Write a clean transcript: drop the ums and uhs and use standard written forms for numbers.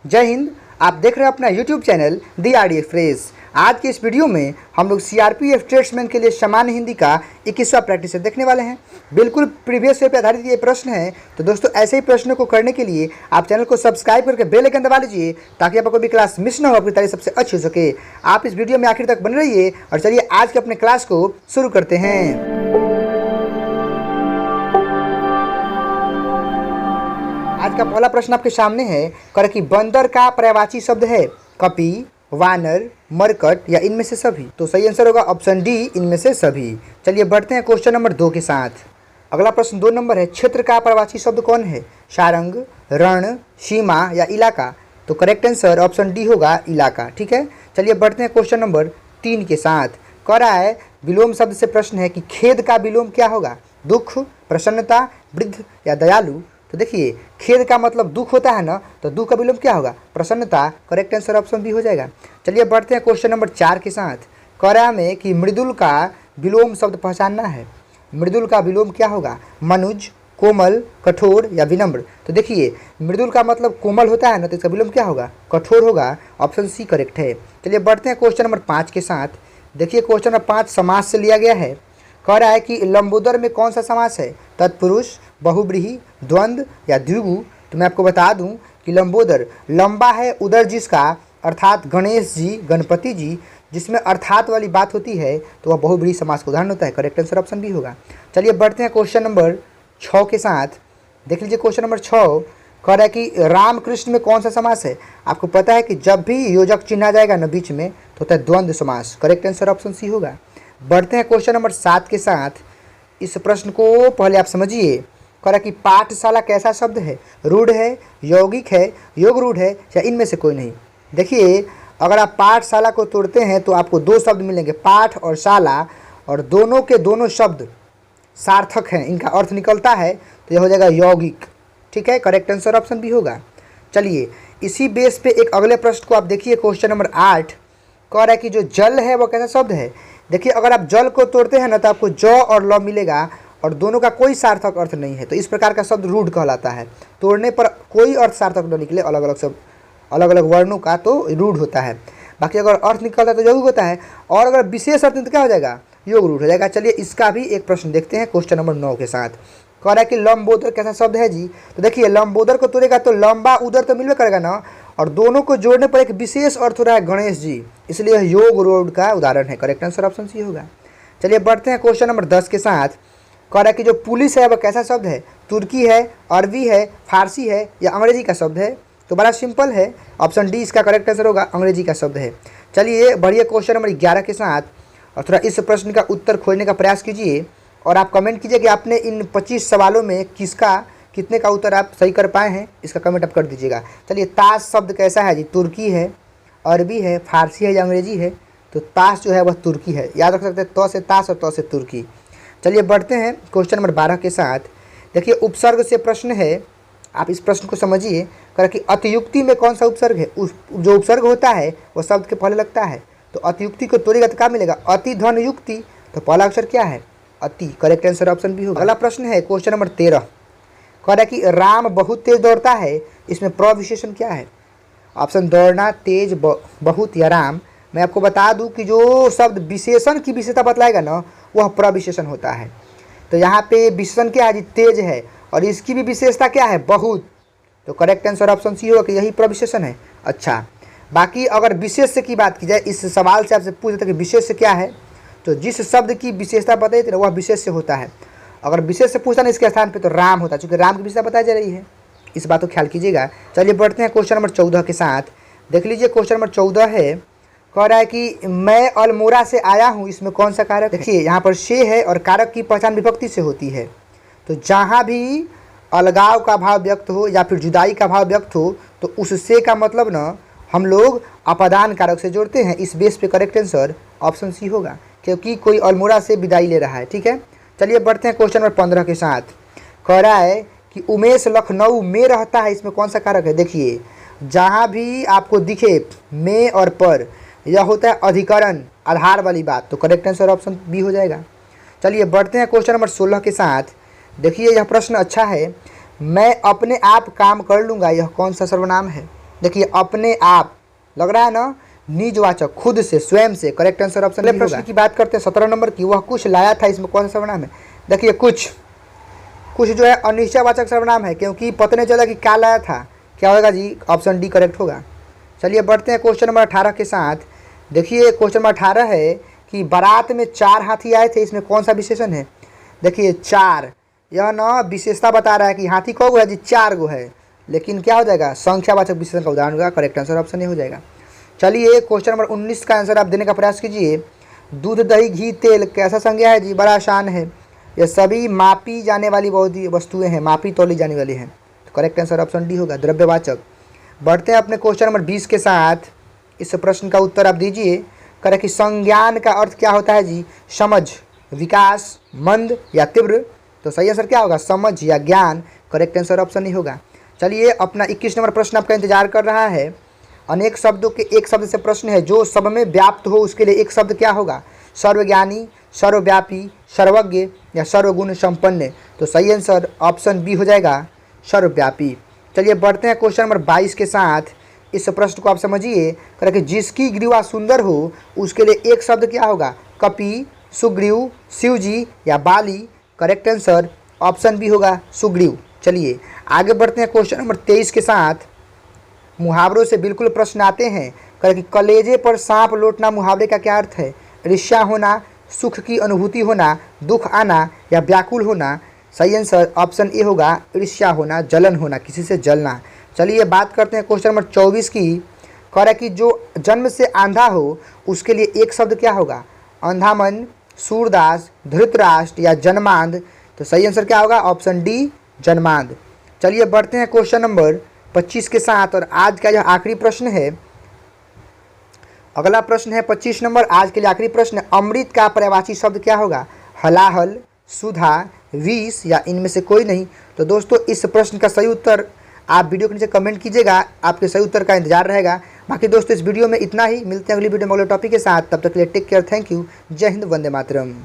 जय हिंद। आप देख रहे हैं अपना YouTube चैनल दी आर डी एक्सप्रेस। आज के इस वीडियो में हम लोग CRPF ट्रेड्समैन के लिए सामान्य हिंदी का 21वां प्रैक्टिस देखने वाले हैं। बिल्कुल प्रीवियस पे आधारित ये प्रश्न है। तो दोस्तों ऐसे ही प्रश्नों को करने के लिए आप चैनल को सब्सक्राइब करके बेल आइकन दबा लीजिए ताकि आपको कोई भी क्लास मिस ना हो, आपकी तैयारी सबसे अच्छी हो सके। आप इस वीडियो में आखिर तक बने रहिए और चलिए आज के अपने क्लास को शुरू करते हैं। आज का पहला प्रश्न आपके सामने है कर कि बंदर का पर्यायवाची शब्द है कपि, वानर, मरकट या इनमें से सभी। तो सही आंसर होगा ऑप्शन डी, इनमें से सभी। चलिए बढ़ते हैं क्वेश्चन नंबर 2 के साथ। अगला प्रश्न 2 नंबर है क्षेत्र का पर्यायवाची शब्द कौन है, सारंग, रण, सीमा या इलाका। तो करेक्ट आंसर ऑप्शन डी होगा इलाका। ठीक है, चलिए बढ़ते हैं क्वेश्चन नंबर 3 के साथ। कह रहा है विलोम शब्द से प्रश्न है कि खेद का विलोम क्या होगा, दुख, प्रसन्नता, वृद्ध या दयालु। तो देखिए खेद का मतलब दुख होता है ना, तो दुख का विलोम क्या होगा, प्रसन्नता। करेक्ट आंसर ऑप्शन बी हो जाएगा। चलिए बढ़ते हैं क्वेश्चन नंबर 4 के साथ। करा में कि मृदुल का विलोम शब्द पहचानना है। मृदुल का विलोम क्या होगा, मनुज, कोमल, कठोर या विनम्र। तो देखिए मृदुल का मतलब कोमल होता है ना, तो इसका विलोम क्या होगा, कठोर होगा। ऑप्शन सी करेक्ट है। चलिए बढ़ते हैं क्वेश्चन नंबर 5 के साथ। देखिए क्वेश्चन नंबर 5 समास से लिया गया है। कह रहा है कि लंबोदर में कौन सा समास है, तत्पुरुष, बहुब्रीहि, द्वंद्व या द्विगु। तो मैं आपको बता दूं कि लंबोदर लंबा है उदर जिसका, अर्थात गणेश जी, गणपति जी, जिसमें अर्थात वाली बात होती है तो वह बहुब्रीहि समास का उदाहरण होता है। करेक्ट आंसर ऑप्शन बी होगा। चलिए बढ़ते हैं क्वेश्चन नंबर 6 के साथ। देख लीजिए क्वेश्चन नंबर 6 कह रहा है कि रामकृष्ण में कौन सा समास है। आपको पता है कि जब भी योजक चिन्ह आ जाएगा ना बीच में तो होता है द्वंद्व समास। करेक्ट आंसर ऑप्शन सी होगा। बढ़ते हैं क्वेश्चन नंबर 7 के साथ। इस प्रश्न को पहले आप समझिए। कह रहा कि पाठशाला कैसा शब्द है, रूढ़ है, यौगिक है, योग रूढ़ है या इनमें से कोई नहीं। देखिए अगर आप पाठशाला को तोड़ते हैं तो आपको 2 शब्द मिलेंगे, पाठ और शाला, और दोनों के दोनों शब्द सार्थक हैं, इनका अर्थ निकलता है, तो यह हो जाएगा यौगिक। ठीक है, करेक्ट आंसर ऑप्शन बी होगा। चलिए इसी बेस पे एक अगले प्रश्न को आप देखिए क्वेश्चन नंबर 8। कह रहा है कि जो जल है वह कैसा शब्द है। देखिए अगर आप जल को तोड़ते हैं ना तो आपको ज और ल मिलेगा और दोनों का कोई सार्थक अर्थ नहीं है, तो इस प्रकार का शब्द रूढ़ कहलाता है। तोड़ने पर कोई अर्थ सार्थक न निकले, अलग अलग शब्द अलग अलग वर्णों का, तो रूढ़ होता है। बाकी अगर अर्थ निकलता है तो यौगिक होता है, और अगर विशेष अर्थ तो क्या हो जाएगा, योग रूढ़ हो जाएगा। चलिए इसका भी एक प्रश्न देखते हैं क्वेश्चन नंबर 9 के साथ। कह रहा है कि लंबोदर कैसा शब्द है जी। तो देखिए लंबोदर को तोड़ेगा तो लंबा उदर तो मिलवे करेगा ना, और दोनों को जोड़ने पर एक विशेष अर्थ हो रहा है गणेश जी, इसलिए योग रूढ़ का उदाहरण है। करेक्ट आंसर ऑप्शन सी होगा। चलिए बढ़ते हैं क्वेश्चन नंबर 10 के साथ। कह रहा है कि जो पुलिस है वह कैसा शब्द है, तुर्की है, अरबी है, फारसी है या अंग्रेजी का शब्द है। तो बड़ा सिंपल है, ऑप्शन डी इसका करेक्ट आंसर होगा, अंग्रेजी का शब्द है। चलिए बढ़िए क्वेश्चन नंबर 11 के साथ, और थोड़ा इस प्रश्न का उत्तर खोजने का प्रयास कीजिए और आप कमेंट कीजिए कि आपने इन 25 सवालों में कितने का उत्तर आप सही कर पाए हैं, इसका कमेंट आप कर दीजिएगा। चलिए ताश शब्द कैसा है जी, तुर्की है, अरबी है, फारसी है या अंग्रेजी है। तो ताश जो है वह तुर्की है, याद रख सकते हैं, तो से ताश और तो से तुर्की। चलिए बढ़ते हैं क्वेश्चन नंबर 12 के साथ। देखिए उपसर्ग से प्रश्न है, आप इस प्रश्न को समझिए। कर कि अतियुक्ति में कौन सा उपसर्ग है, जो उपसर्ग होता है वह शब्द के पहले लगता है। तो अतियुक्ति को तोड़ेगा तो क्या मिलेगा, अति धन युक्ति। तो पहला अक्षर क्या है, अति। करेक्ट आंसर ऑप्शन बी होगा। अगला प्रश्न है क्वेश्चन नंबर 13। कह रहा है कि राम बहुत तेज दौड़ता है, इसमें प्रविशेषण क्या है। ऑप्शन दौड़ना, तेज, बहुत या राम। मैं आपको बता दूं कि जो शब्द विशेषण की विशेषता बतलाएगा ना वह प्रविशेषण होता है। तो यहाँ पे विशेषण क्या है जी, तेज है, और इसकी भी विशेषता क्या है, बहुत। तो करेक्ट आंसर ऑप्शन सी होगा कि यही प्रविशेषण है। अच्छा, बाकी अगर विशेष्य की बात की जाए, इस सवाल से आपसे पूछ देते कि विशेष्य क्या है, तो जिस शब्द की विशेषता बताई थी ना वह विशेष्य होता है। अगर विशेष से पूछता ना इसके स्थान पे तो राम होता है, चूँकि राम की विशेषता बताई जा रही है, इस बात को ख्याल कीजिएगा। चलिए बढ़ते हैं क्वेश्चन नंबर 14 के साथ। देख लीजिए क्वेश्चन नंबर 14 है। कह रहा है कि मैं अल्मोड़ा से आया हूँ, इसमें कौन सा कारक। देखिए यहाँ पर से है और कारक की पहचान विभक्ति से होती है। तो जहाँ भी अलगाव का भाव व्यक्त हो या फिर जुदाई का भाव व्यक्त हो तो उससे का मतलब ना हम लोग अपादान कारक से जोड़ते हैं। इस बेस पे करेक्ट आंसर ऑप्शन सी होगा, क्योंकि कोई अल्मोड़ा से विदाई ले रहा है। ठीक है, चलिए बढ़ते हैं क्वेश्चन नंबर 15 के साथ। कह रहा है कि उमेश लखनऊ में रहता है, इसमें कौन सा कारक है। देखिए जहाँ भी आपको दिखे में और पर, यह होता है अधिकरण, आधार वाली बात। तो करेक्ट आंसर ऑप्शन बी हो जाएगा। चलिए बढ़ते हैं क्वेश्चन नंबर 16 के साथ। देखिए यह प्रश्न अच्छा है। मैं अपने आप काम कर लूँगा, यह कौन सा सर्वनाम है। देखिए अपने आप लग रहा है ना, निजवाचक, खुद से, स्वयं से। करेक्ट आंसर ऑप्शन नहीं होगा। प्रश्न की बात करते हैं 17 नंबर की, वह कुछ लाया था, इसमें कौन सा सर्वनाम है? देखिए कुछ जो है अनिश्चयवाचक सर्वनाम है, क्योंकि पता नहीं चला कि क्या लाया था। क्या होगा जी? ऑप्शन डी करेक्ट होगा। चलिए बढ़ते हैं क्वेश्चन नंबर 18 के साथ। देखिए क्वेश्चन नंबर 18 है कि बारात में 4 हाथी आए थे, इसमें कौन सा विशेषण है? देखिए 4, यह ना विशेषता बता रहा है कि हाथी कौ गो है जी? 4 गो है, लेकिन क्या हो जाएगा? संख्यावाचक विशेषण का उदाहरण होगा। करेक्ट आंसर ऑप्शन ए हो जाएगा। चलिए क्वेश्चन नंबर 19 का आंसर आप देने का प्रयास कीजिए। दूध, दही, घी, तेल कैसा संज्ञा है जी? बड़ा आसान है, ये सभी मापी जाने वाली वस्तुएं हैं, मापी तौली जाने वाली हैं। तो करेक्ट आंसर ऑप्शन डी होगा, द्रव्यवाचक। बढ़ते हैं अपने क्वेश्चन नंबर 20 के साथ। इस प्रश्न का उत्तर आप दीजिए। करें कि संज्ञान का अर्थ क्या होता है जी? समझ, विकास, मंद या तीव्र। तो सही आंसर क्या होगा? समझ या ज्ञान। करेक्ट आंसर ऑप्शन ही होगा। चलिए अपना 21 नंबर प्रश्न आपका इंतजार कर रहा है। अनेक शब्दों के एक शब्द से प्रश्न है, जो सब में व्याप्त हो उसके लिए एक शब्द क्या होगा? सर्वज्ञानी, सर्वव्यापी, सर्वज्ञ या सर्वगुण संपन्न। तो सही आंसर ऑप्शन बी हो जाएगा, सर्वव्यापी। चलिए बढ़ते हैं क्वेश्चन नंबर 22 के साथ। इस प्रश्न को आप समझिए। करें कि जिसकी ग्रीवा सुंदर हो उसके लिए एक शब्द क्या होगा? कपि, सुग्रीव, शिवजी या बाली। करेक्ट आंसर ऑप्शन बी होगा, सुग्रीव। चलिए आगे बढ़ते हैं क्वेश्चन नंबर 23 के साथ। मुहावरों से बिल्कुल प्रश्न आते हैं। करें कि कलेजे पर सांप लौटना मुहावरे का क्या अर्थ है? ईर्ष्या होना, सुख की अनुभूति होना, दुख आना या व्याकुल होना। सही आंसर ऑप्शन ए होगा, ईर्ष्या होना, जलन होना, किसी से जलना। चलिए बात करते हैं क्वेश्चन नंबर 24 की। कह रहा है कि जो जन्म से आंधा हो उसके लिए एक शब्द क्या होगा? अंधामन, सूरदास, धृतराष्ट्र या जन्मांध। तो सही आंसर क्या होगा? ऑप्शन डी, जन्मांध। चलिए बढ़ते हैं क्वेश्चन नंबर 25 के साथ, और आज का यह आखिरी प्रश्न है। अगला प्रश्न है 25 नंबर, आज के लिए आखिरी प्रश्न। अमृत का पर्यायवाची शब्द क्या होगा? हलाहल, सुधा, विष या इनमें से कोई नहीं। तो दोस्तों इस प्रश्न का सही उत्तर आप वीडियो के नीचे कमेंट कीजिएगा, आपके सही उत्तर का इंतजार रहेगा। बाकी दोस्तों इस वीडियो में इतना ही, मिलते हैं अगली वीडियो में अगले टॉपिक के साथ। तब तक के लिए टेक केयर, थैंक यू, जय हिंद, वंदे मातरम।